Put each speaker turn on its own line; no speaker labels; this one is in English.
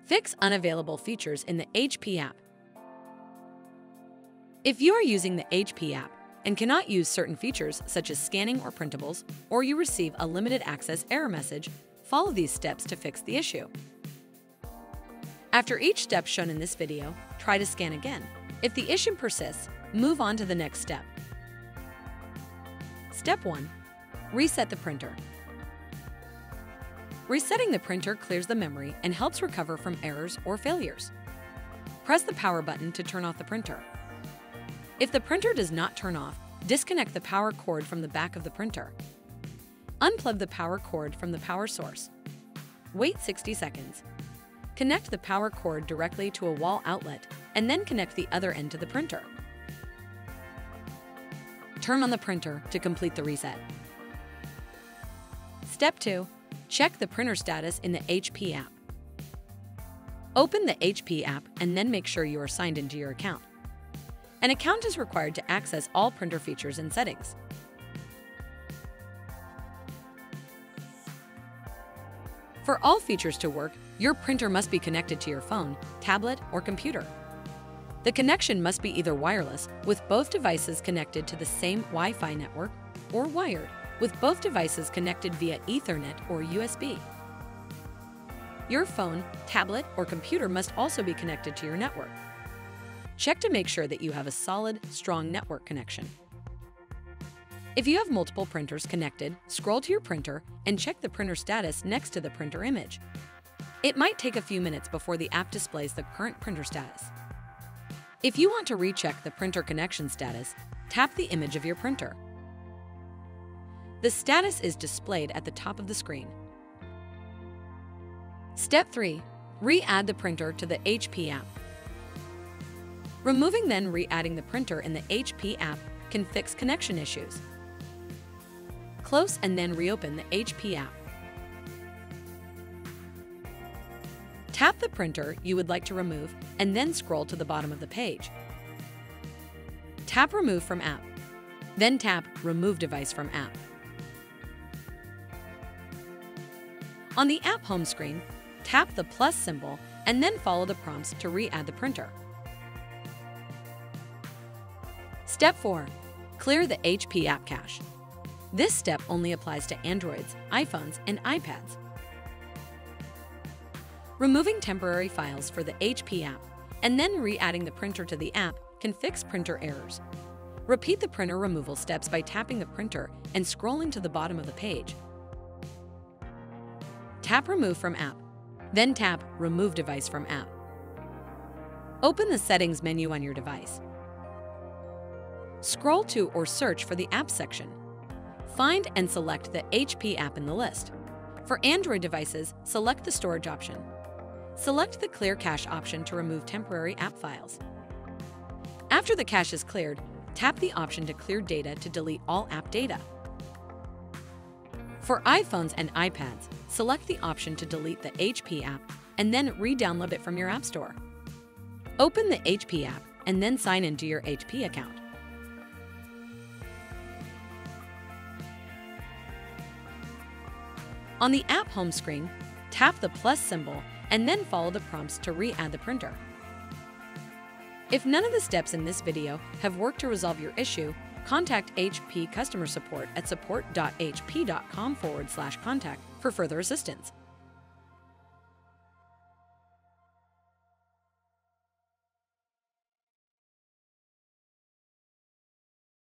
Fix unavailable features in the HP app. If you are using the HP app and cannot use certain features such as scanning or printables, or you receive a limited access error message, follow these steps to fix the issue. After each step shown in this video, try to scan again. If the issue persists, move on to the next step. Step 1. Reset the printer. Resetting the printer clears the memory and helps recover from errors or failures. Press the power button to turn off the printer. If the printer does not turn off, disconnect the power cord from the back of the printer. Unplug the power cord from the power source. Wait 60 seconds. Connect the power cord directly to a wall outlet and then connect the other end to the printer. Turn on the printer to complete the reset. Step 2. Check the printer status in the HP app. Open the HP app and then make sure you are signed into your account. An account is required to access all printer features and settings. For all features to work, your printer must be connected to your phone, tablet, or computer. The connection must be either wireless, with both devices connected to the same Wi-Fi network, or wired, with both devices connected via Ethernet or USB. Your phone, tablet, or computer must also be connected to your network. Check to make sure that you have a solid, strong network connection. If you have multiple printers connected, scroll to your printer and check the printer status next to the printer image. It might take a few minutes before the app displays the current printer status. If you want to recheck the printer connection status, tap the image of your printer. The status is displayed at the top of the screen. Step 3. Re-add the printer to the HP app. Removing then re-adding the printer in the HP app can fix connection issues. Close and then reopen the HP app. Tap the printer you would like to remove and then scroll to the bottom of the page. Tap Remove from App. Then tap Remove Device from App. On the app home screen, tap the plus symbol and then follow the prompts to re-add the printer. Step 4. Clear the HP app cache. This step only applies to Androids, iPhones, and iPads. Removing temporary files for the HP app and then re-adding the printer to the app can fix printer errors. Repeat the printer removal steps by tapping the printer and scrolling to the bottom of the page. Tap Remove from App, then tap Remove Device from App. Open the Settings menu on your device. Scroll to or search for the Apps section. Find and select the HP app in the list. For Android devices, select the Storage option. Select the Clear Cache option to remove temporary app files. After the cache is cleared, tap the option to clear data to delete all app data. For iPhones and iPads, select the option to delete the HP app and then re-download it from your App Store. Open the HP app and then sign into your HP account. On the app home screen, tap the plus symbol and then follow the prompts to re-add the printer. If none of the steps in this video have worked to resolve your issue, contact HP customer support at support.hp.com/contact for further assistance.